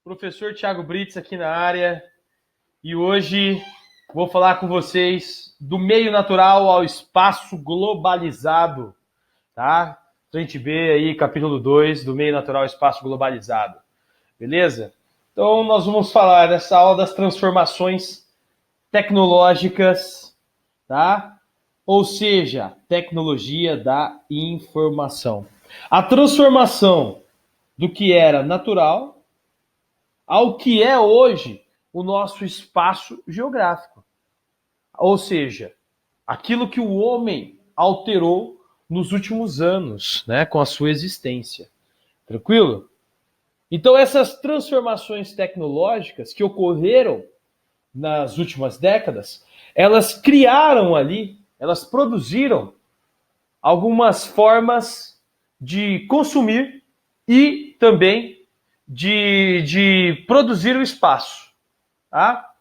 Professor Thiago Brits aqui na área e hoje vou falar com vocês do meio natural ao espaço globalizado, tá? A gente vê aí capítulo 2 do meio natural ao espaço globalizado, beleza? Então nós vamos falar nessa aula das transformações tecnológicas, tá? Ou seja, tecnologia da informação. A transformação do que era natural ao que é hoje o nosso espaço geográfico. Ou seja, aquilo que o homem alterou nos últimos anos, né, com a sua existência. Tranquilo? Então, essas transformações tecnológicas que ocorreram nas últimas décadas, elas criaram ali, elas produziram algumas formas de consumir e também de produzir o espaço, tá?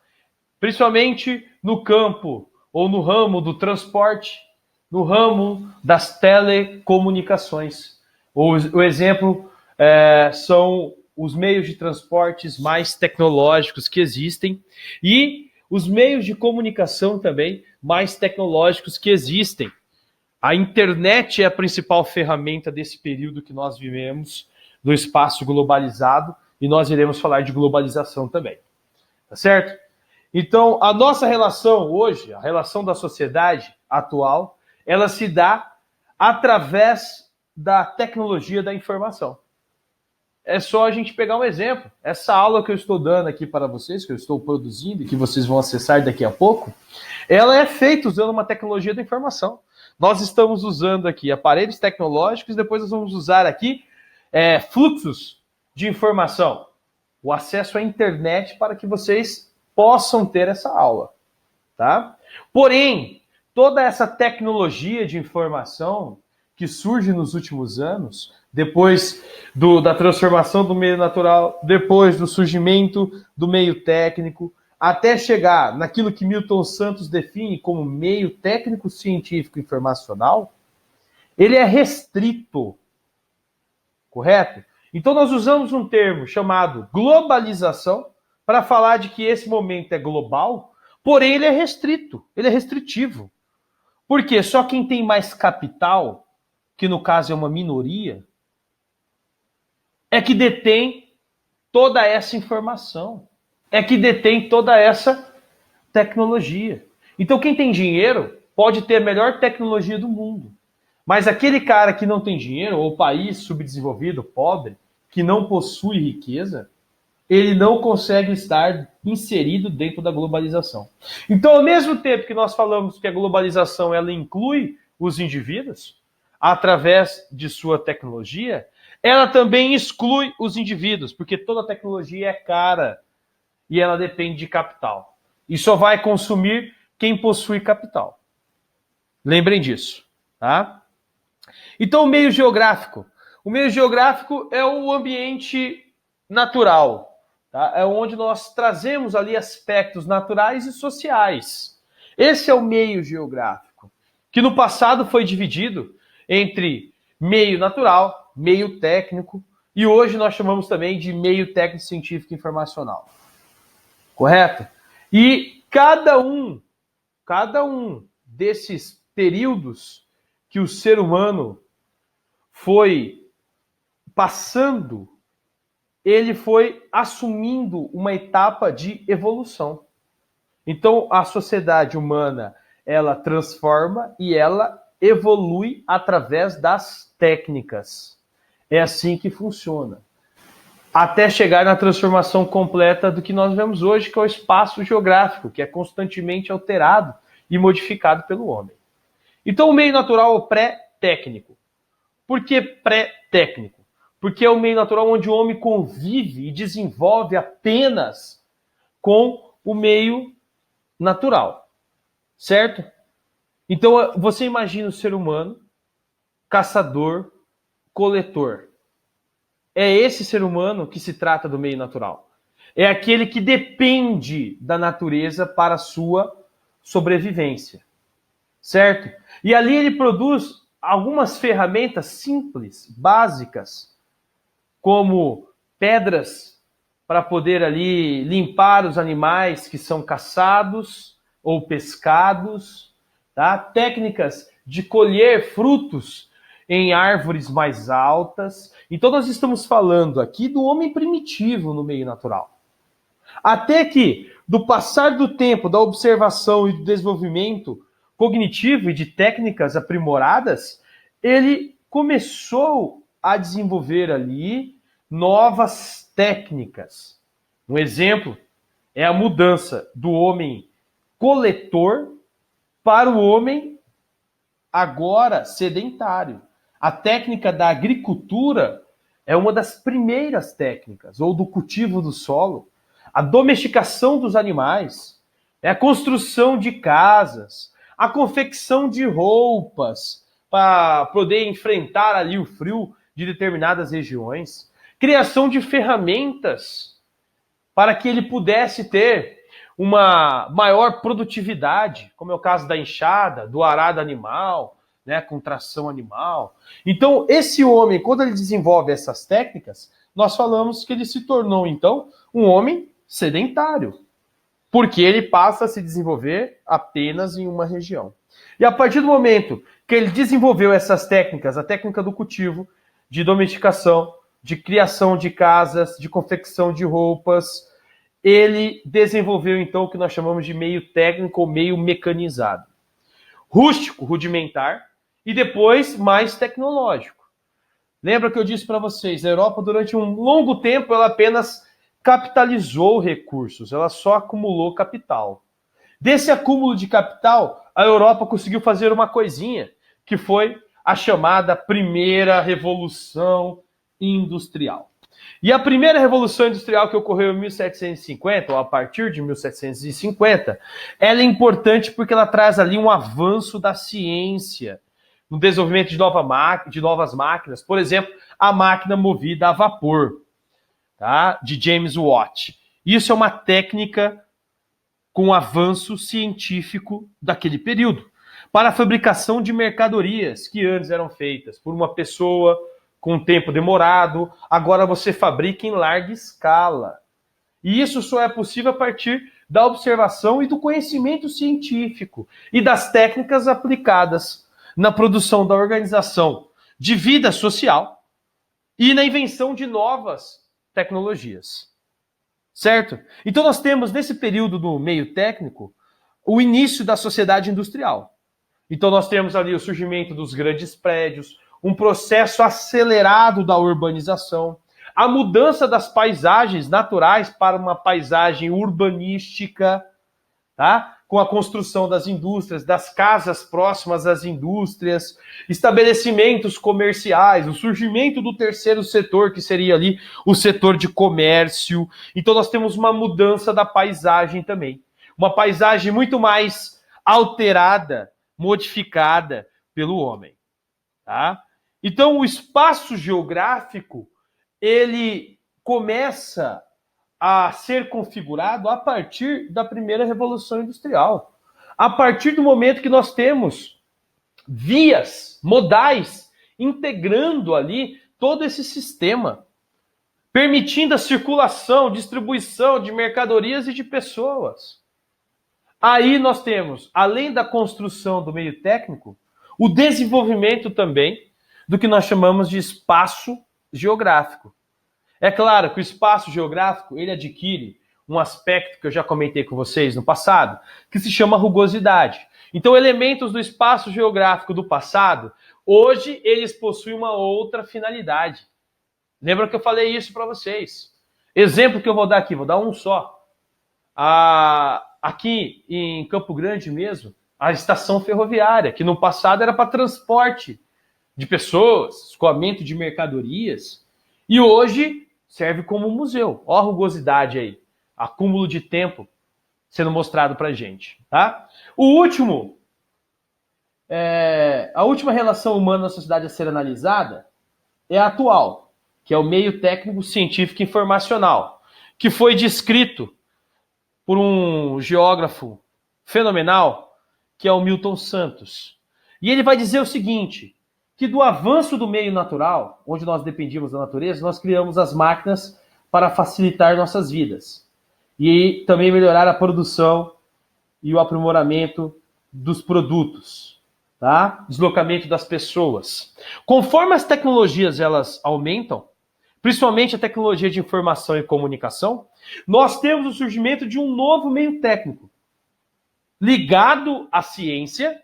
Principalmente no campo ou no ramo do transporte, no ramo das telecomunicações. O exemplo são os meios de transportes mais tecnológicos que existem e os meios de comunicação também mais tecnológicos que existem. A internet é a principal ferramenta desse período que nós vivemos, do espaço globalizado, e nós iremos falar de globalização também. Tá certo? Então, a nossa relação hoje, a relação da sociedade atual, ela se dá através da tecnologia da informação. É só a gente pegar um exemplo. Essa aula que eu estou dando aqui para vocês, que eu estou produzindo e que vocês vão acessar daqui a pouco, ela é feita usando uma tecnologia da informação. Nós estamos usando aqui aparelhos tecnológicos, depois nós vamos usar aqui fluxos de informação, o acesso à internet para que vocês possam ter essa aula, tá? Porém, toda essa tecnologia de informação que surge nos últimos anos, depois da transformação do meio natural, depois do surgimento do meio técnico, até chegar naquilo que Milton Santos define como meio técnico científico informacional, ele é restrito, correto? Então nós usamos um termo chamado globalização para falar de que esse momento é global, porém ele é restrito, ele é restritivo. Por quê? Só quem tem mais capital, que no caso é uma minoria, é que detém toda essa informação, é que detém toda essa tecnologia. Então quem tem dinheiro pode ter a melhor tecnologia do mundo. Mas aquele cara que não tem dinheiro, ou país subdesenvolvido, pobre, que não possui riqueza, ele não consegue estar inserido dentro da globalização. Então, ao mesmo tempo que nós falamos que a globalização ela inclui os indivíduos, através de sua tecnologia, ela também exclui os indivíduos, porque toda tecnologia é cara e ela depende de capital. E só vai consumir quem possui capital. Lembrem disso, tá? Então, o meio geográfico. O meio geográfico é o ambiente natural, tá? É onde nós trazemos ali aspectos naturais e sociais. Esse é o meio geográfico, que no passado foi dividido entre meio natural, meio técnico, e hoje nós chamamos também de meio técnico científico informacional. Correto? E cada um desses períodos que o ser humano foi passando, ele foi assumindo uma etapa de evolução. Então, a sociedade humana, ela transforma e ela evolui através das técnicas. É assim que funciona. Até chegar na transformação completa do que nós vemos hoje, que é o espaço geográfico, que é constantemente alterado e modificado pelo homem. Então, o meio natural é o pré-técnico. Por que pré-técnico? Porque é o meio natural onde o homem convive e desenvolve apenas com o meio natural, certo? Então, você imagina o ser humano, caçador, coletor. É esse ser humano que se trata do meio natural. É aquele que depende da natureza para a sua sobrevivência, certo? E ali ele produz algumas ferramentas simples, básicas, como pedras, para poder ali limpar os animais que são caçados ou pescados, tá? Técnicas de colher frutos em árvores mais altas. Então nós estamos falando aqui do homem primitivo no meio natural. Até que, do passar do tempo, da observação e do desenvolvimento cognitivo e de técnicas aprimoradas, ele começou a desenvolver ali novas técnicas. Um exemplo é a mudança do homem coletor para o homem agora sedentário. A técnica da agricultura é uma das primeiras técnicas, ou do cultivo do solo, a domesticação dos animais, a construção de casas, a confecção de roupas para poder enfrentar ali o frio de determinadas regiões, criação de ferramentas para que ele pudesse ter uma maior produtividade, como é o caso da enxada, do arado animal, né, com tração animal. Então, esse homem, quando ele desenvolve essas técnicas, nós falamos que ele se tornou, então, um homem sedentário, porque ele passa a se desenvolver apenas em uma região. E a partir do momento que ele desenvolveu essas técnicas, a técnica do cultivo, de domesticação, de criação de casas, de confecção de roupas, ele desenvolveu então o que nós chamamos de meio técnico ou meio mecanizado. Rústico, rudimentar, e depois mais tecnológico. Lembra que eu disse para vocês, a Europa durante um longo tempo ela apenas capitalizou recursos, ela só acumulou capital. Desse acúmulo de capital, a Europa conseguiu fazer uma coisinha, que foi a chamada Primeira Revolução Industrial. E a primeira revolução industrial que ocorreu em 1750, ou a partir de 1750, ela é importante porque ela traz ali um avanço da ciência, no desenvolvimento de novas máquinas, por exemplo, a máquina movida a vapor, tá? De James Watt. Isso é uma técnica com avanço científico daquele período, para a fabricação de mercadorias que antes eram feitas por uma pessoa com tempo demorado, agora você fabrica em larga escala. E isso só é possível a partir da observação e do conhecimento científico e das técnicas aplicadas na produção da organização de vida social e na invenção de novas tecnologias. Certo? Então nós temos, nesse período do meio técnico, o início da sociedade industrial. Então nós temos ali o surgimento dos grandes prédios, um processo acelerado da urbanização, a mudança das paisagens naturais para uma paisagem urbanística, tá? Com a construção das indústrias, das casas próximas às indústrias, estabelecimentos comerciais, o surgimento do terceiro setor, que seria ali o setor de comércio. Então nós temos uma mudança da paisagem também. Uma paisagem muito mais alterada, modificada pelo homem, tá? Então o espaço geográfico, ele começa a ser configurado a partir da primeira revolução industrial. A partir do momento que nós temos vias modais integrando ali todo esse sistema, permitindo a circulação, distribuição de mercadorias e de pessoas. Aí nós temos, além da construção do meio técnico, o desenvolvimento também do que nós chamamos de espaço geográfico. É claro que o espaço geográfico, ele adquire um aspecto que eu já comentei com vocês no passado, que se chama rugosidade. Então, elementos do espaço geográfico do passado, hoje eles possuem uma outra finalidade. Lembra que eu falei isso para vocês? Exemplo que eu vou dar aqui, vou dar um só. Aqui em Campo Grande mesmo, a estação ferroviária, que no passado era para transporte de pessoas, escoamento de mercadorias, e hoje serve como museu. Ó a rugosidade aí, acúmulo de tempo sendo mostrado pra gente, tá? A última relação humana na sociedade a ser analisada é a atual, que é o meio técnico científico informacional, que foi descrito por um geógrafo fenomenal, que é o Milton Santos. E ele vai dizer o seguinte, que do avanço do meio natural, onde nós dependíamos da natureza, nós criamos as máquinas para facilitar nossas vidas. E também melhorar a produção e o aprimoramento dos produtos, tá? Deslocamento das pessoas. Conforme as tecnologias elas aumentam, principalmente a tecnologia de informação e comunicação, nós temos o surgimento de um novo meio técnico, ligado à ciência,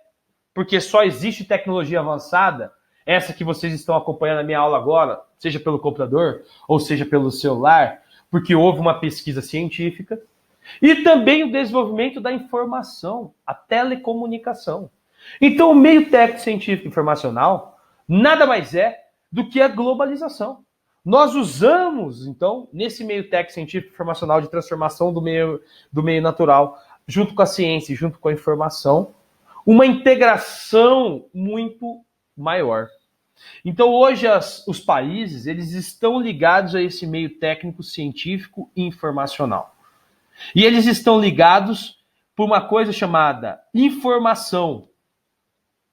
porque só existe tecnologia avançada, essa que vocês estão acompanhando a minha aula agora, seja pelo computador ou seja pelo celular, porque houve uma pesquisa científica, e também o desenvolvimento da informação, a telecomunicação. Então, o meio técnico científico informacional nada mais é do que a globalização. Nós usamos, então, nesse meio técnico científico informacional de transformação do meio natural, junto com a ciência, junto com a informação, uma integração muito maior. Então, hoje, os países eles estão ligados a esse meio técnico científico e informacional. E eles estão ligados por uma coisa chamada informação,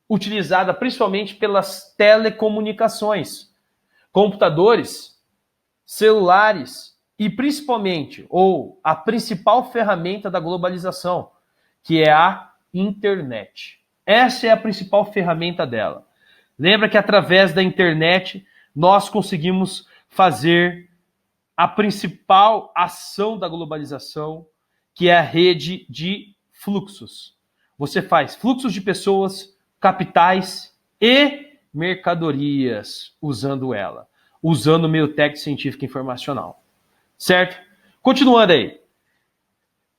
utilizada principalmente pelas telecomunicações, computadores, celulares e principalmente, ou a principal ferramenta da globalização, que é a internet. Essa é a principal ferramenta dela. Lembra que através da internet nós conseguimos fazer a principal ação da globalização, que é a rede de fluxos. Você faz fluxos de pessoas, capitais e mercadorias usando ela, usando o meio técnico científico e informacional. Certo? Continuando aí.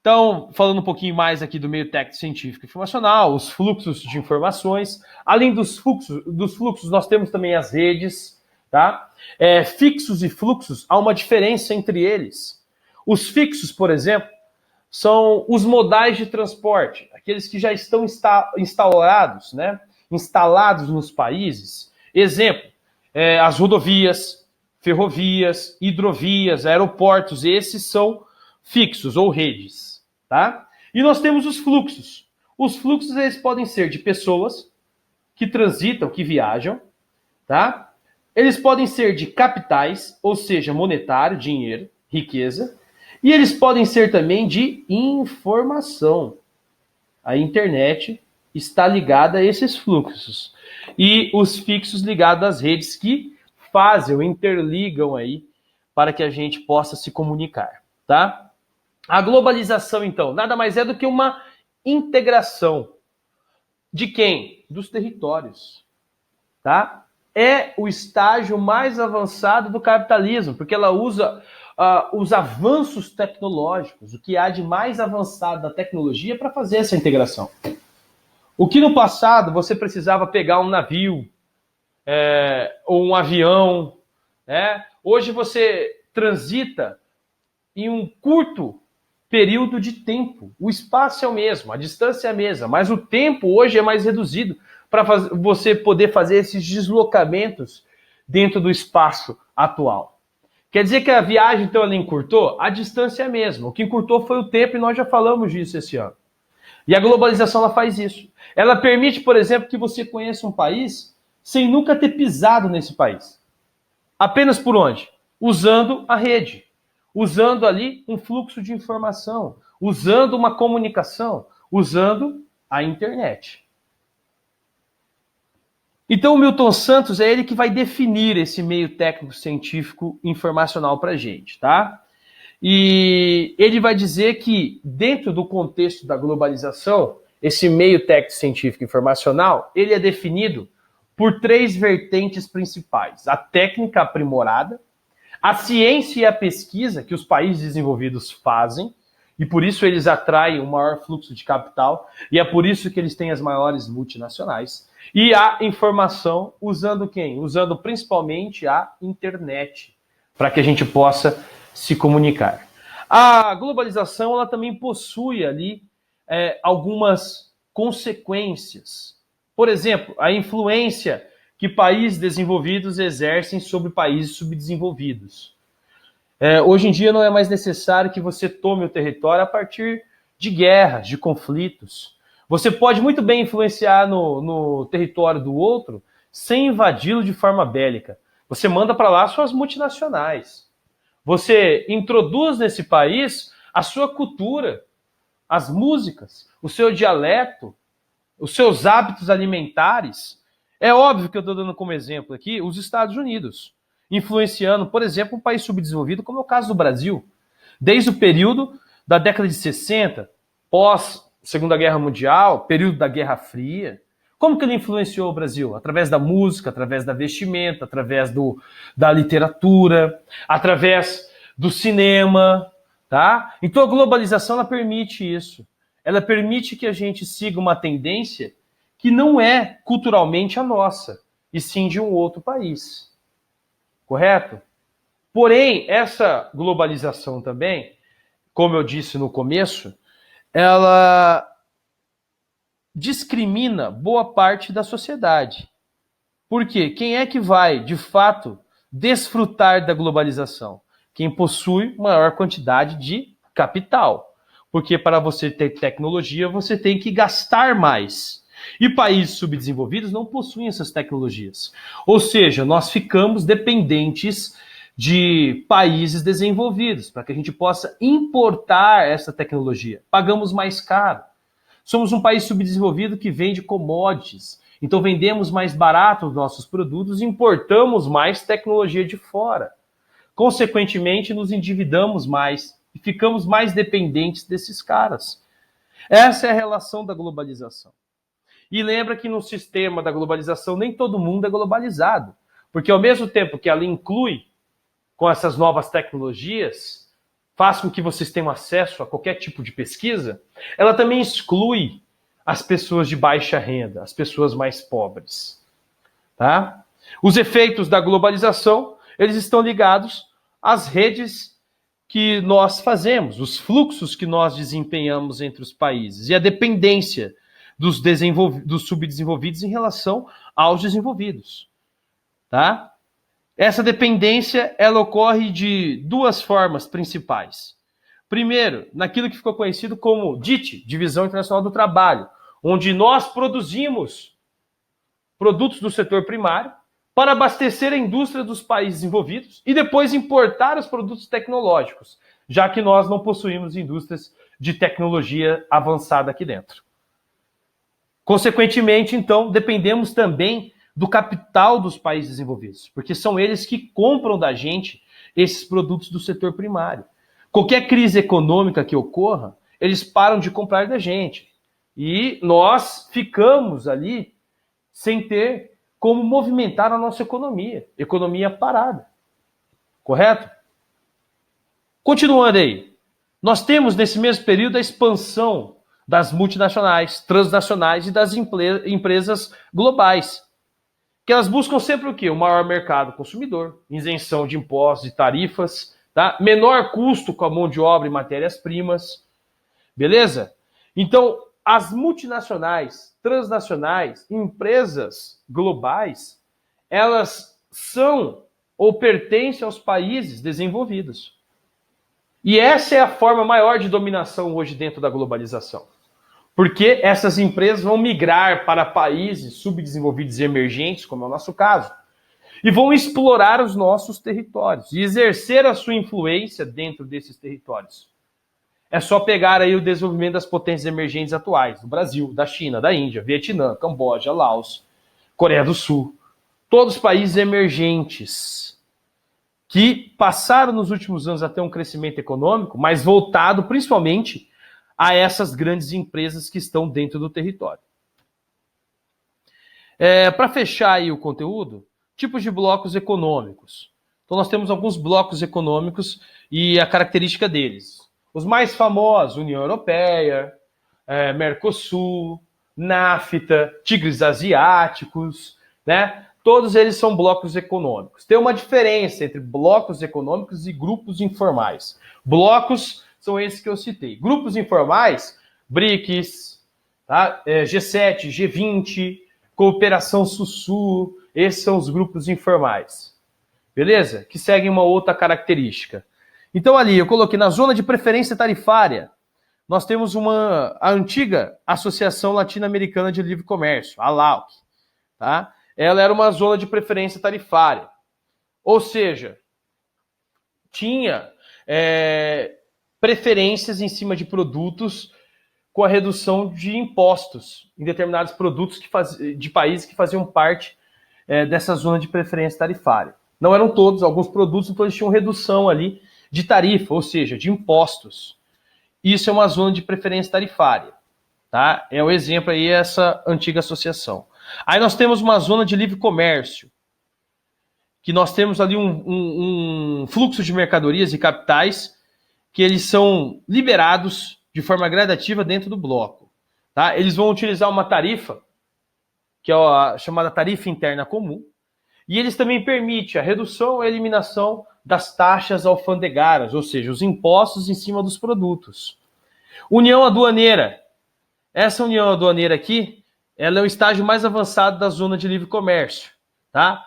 Então, falando um pouquinho mais aqui do meio técnico científico e informacional, os fluxos de informações. Além dos fluxos, nós temos também as redes, tá? Fixos e fluxos, há uma diferença entre eles. Os fixos, por exemplo, são os modais de transporte, aqueles que já estão instaurados, né? Instalados nos países. Exemplo, as rodovias, ferrovias, hidrovias, aeroportos, esses são fixos ou redes, tá? E nós temos os fluxos. Os fluxos eles podem ser de pessoas que transitam, que viajam, tá? Eles podem ser de capitais, ou seja, monetário, dinheiro, riqueza, e eles podem ser também de informação. A internet está ligada a esses fluxos. E os fixos ligados às redes que fazem, interligam aí para que a gente possa se comunicar, tá? A globalização, então, nada mais é do que uma integração. De quem? Dos territórios, tá? É o estágio mais avançado do capitalismo, porque ela usa os avanços tecnológicos, o que há de mais avançado da tecnologia para fazer essa integração. O que no passado você precisava pegar um navio ou um avião, né? Hoje você transita em um curto período de tempo. O espaço é o mesmo, a distância é a mesma, mas o tempo hoje é mais reduzido para você poder fazer esses deslocamentos dentro do espaço atual. Quer dizer que a viagem, então, ela encurtou? A distância é a mesma. O que encurtou foi o tempo e nós já falamos disso esse ano. E a globalização, ela faz isso. Ela permite, por exemplo, que você conheça um país sem nunca ter pisado nesse país. Apenas por onde? Usando a rede. Usando ali um fluxo de informação. Usando uma comunicação. Usando a internet. Então, o Milton Santos é ele que vai definir esse meio técnico científico informacional para a gente, tá? E ele vai dizer que, dentro do contexto da globalização, esse meio técnico científico informacional, ele é definido por 3 vertentes principais. A técnica aprimorada, a ciência e a pesquisa que os países desenvolvidos fazem, e por isso eles atraem o maior fluxo de capital, e é por isso que eles têm as maiores multinacionais. E a informação, usando quem? Usando principalmente a internet, para que a gente possa se comunicar. A globalização, ela também possui ali algumas consequências. Por exemplo, a influência que países desenvolvidos exercem sobre países subdesenvolvidos. Hoje em dia não é mais necessário que você tome o território a partir de guerras, de conflitos. Você pode muito bem influenciar no território do outro sem invadi-lo de forma bélica. Você manda para lá suas multinacionais. Você introduz nesse país a sua cultura, as músicas, o seu dialeto, os seus hábitos alimentares. É óbvio que eu estou dando como exemplo aqui os Estados Unidos, influenciando, por exemplo, um país subdesenvolvido, como é o caso do Brasil. Desde o período da década de 60, pós Segunda Guerra Mundial, período da Guerra Fria. Como que ele influenciou o Brasil? Através da música, através da vestimenta, através da literatura, através do cinema, tá? Então a globalização ela permite isso. Ela permite que a gente siga uma tendência que não é culturalmente a nossa, e sim de um outro país. Correto? Porém, essa globalização também, como eu disse no começo, ela discrimina boa parte da sociedade. Por quê? Quem é que vai, de fato, desfrutar da globalização? Quem possui maior quantidade de capital. Porque para você ter tecnologia, você tem que gastar mais. E países subdesenvolvidos não possuem essas tecnologias. Ou seja, nós ficamos dependentes de países desenvolvidos para que a gente possa importar essa tecnologia. Pagamos mais caro. Somos um país subdesenvolvido que vende commodities. Então vendemos mais barato os nossos produtos e importamos mais tecnologia de fora. Consequentemente, nos endividamos mais e ficamos mais dependentes desses caras. Essa é a relação da globalização. E lembra que no sistema da globalização nem todo mundo é globalizado. Porque ao mesmo tempo que ela inclui com essas novas tecnologias, faz com que vocês tenham acesso a qualquer tipo de pesquisa, ela também exclui as pessoas de baixa renda, as pessoas mais pobres. Tá? Os efeitos da globalização, eles estão ligados às redes que nós fazemos, os fluxos que nós desempenhamos entre os países e a dependência dos subdesenvolvidos em relação aos desenvolvidos. Tá? Essa dependência ela ocorre de duas formas principais. Primeiro, naquilo que ficou conhecido como DIT, Divisão Internacional do Trabalho, onde nós produzimos produtos do setor primário para abastecer a indústria dos países envolvidos e depois importar os produtos tecnológicos, já que nós não possuímos indústrias de tecnologia avançada aqui dentro. Consequentemente, então, dependemos também do capital dos países desenvolvidos, porque são eles que compram da gente esses produtos do setor primário. Qualquer crise econômica que ocorra, eles param de comprar da gente. E nós ficamos ali sem ter como movimentar a nossa economia. Economia parada. Correto? Continuando aí. Nós temos nesse mesmo período a expansão das multinacionais, transnacionais e das empresas globais. Que elas buscam sempre o quê? O maior mercado consumidor, isenção de impostos e tarifas, tá? Menor custo com a mão de obra e matérias-primas, beleza? Então, as multinacionais, transnacionais, empresas globais, elas são ou pertencem aos países desenvolvidos. E essa é a forma maior de dominação hoje dentro da globalização. Porque essas empresas vão migrar para países subdesenvolvidos e emergentes, como é o nosso caso, e vão explorar os nossos territórios e exercer a sua influência dentro desses territórios. É só pegar aí o desenvolvimento das potências emergentes atuais, do Brasil, da China, da Índia, Vietnã, Camboja, Laos, Coreia do Sul. Todos países emergentes que passaram nos últimos anos a ter um crescimento econômico, mas voltado principalmente a essas grandes empresas que estão dentro do território. Para fechar aí o conteúdo, tipos de blocos econômicos. Então nós temos alguns blocos econômicos e a característica deles. Os mais famosos, União Europeia, Mercosul, NAFTA, tigres asiáticos, né? Todos eles são blocos econômicos. Tem uma diferença entre blocos econômicos e grupos informais. Blocos são esses que eu citei. Grupos informais, BRICS, tá? G7, G20, Cooperação Sul-Sul, esses são os grupos informais. Beleza? Que seguem uma outra característica. Então ali, eu coloquei na zona de preferência tarifária, nós temos a antiga Associação Latino-Americana de Livre Comércio, a ALAUC. Tá? Ela era uma zona de preferência tarifária. Ou seja, tinha preferências em cima de produtos com a redução de impostos em determinados produtos de países que faziam parte dessa zona de preferência tarifária. Não eram todos, alguns produtos, então eles tinham redução ali de tarifa, ou seja, de impostos. Isso é uma zona de preferência tarifária. Tá? É o exemplo aí, essa antiga associação. Aí nós temos uma zona de livre comércio, que nós temos ali um fluxo de mercadorias e capitais que eles são liberados de forma gradativa dentro do bloco. Tá? Eles vão utilizar uma tarifa, que é a chamada tarifa interna comum, e eles também permitem a redução e a eliminação das taxas alfandegárias, ou seja, os impostos em cima dos produtos. União aduaneira. Essa união aduaneira aqui, ela é o estágio mais avançado da zona de livre comércio, tá?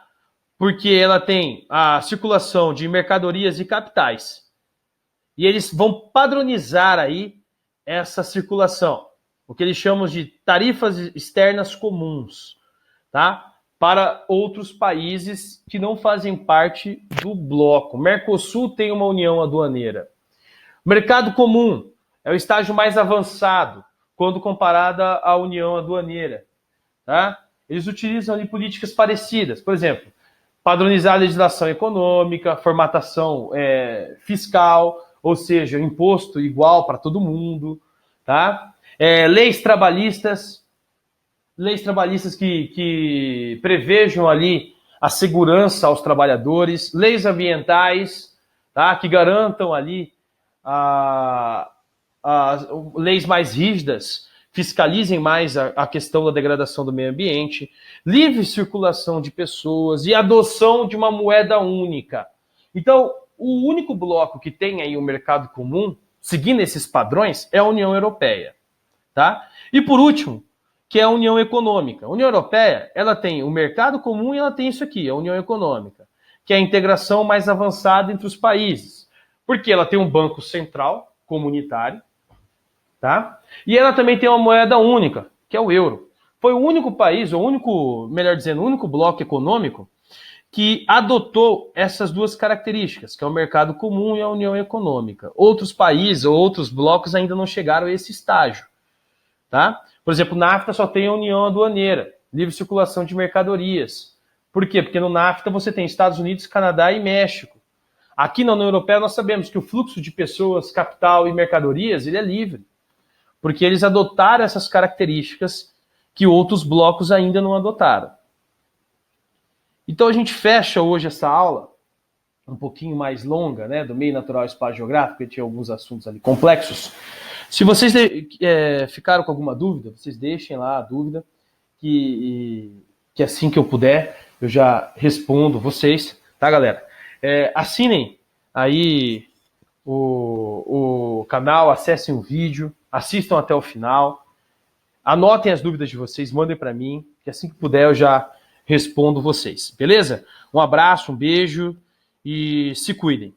Porque ela tem a circulação de mercadorias e capitais. E eles vão padronizar aí essa circulação, o que eles chamam de tarifas externas comuns, tá? Para outros países que não fazem parte do bloco. Mercosul tem uma união aduaneira. Mercado comum é o estágio mais avançado quando comparada à união aduaneira. Tá? Eles utilizam ali políticas parecidas. Por exemplo, padronizar a legislação econômica, formatação fiscal, ou seja, imposto igual para todo mundo. Tá? Leis trabalhistas que prevejam ali a segurança aos trabalhadores, leis ambientais, tá? Que garantam ali leis mais rígidas, fiscalizem mais a questão da degradação do meio ambiente, livre circulação de pessoas e adoção de uma moeda única. Então, o único bloco que tem aí um mercado comum, seguindo esses padrões, é a União Europeia. Tá? E por último, que é a União Econômica. A União Europeia, ela tem o mercado comum e ela tem isso aqui, a União Econômica, que é a integração mais avançada entre os países. Porque ela tem um banco central comunitário, tá? E ela também tem uma moeda única, que é o euro. Foi o único país, o único bloco econômico que adotou essas duas características, que é o mercado comum e a União Econômica. Outros países ou outros blocos ainda não chegaram a esse estágio. Tá? Por exemplo, NAFTA só tem a união aduaneira, livre circulação de mercadorias. Por quê? Porque no NAFTA você tem Estados Unidos, Canadá e México. Aqui na União Europeia nós sabemos que o fluxo de pessoas, capital e mercadorias ele é livre, porque eles adotaram essas características que outros blocos ainda não adotaram. Então a gente fecha hoje essa aula, um pouquinho mais longa, né, do meio natural e espaço geográfico, que tinha alguns assuntos ali complexos. Se vocês ficaram com alguma dúvida, vocês deixem lá a dúvida, que assim que eu puder, eu já respondo vocês, tá, galera? Assinem aí o canal, acessem o vídeo, assistam até o final, anotem as dúvidas de vocês, mandem para mim, que assim que puder eu já respondo vocês, beleza? Um abraço, um beijo e se cuidem.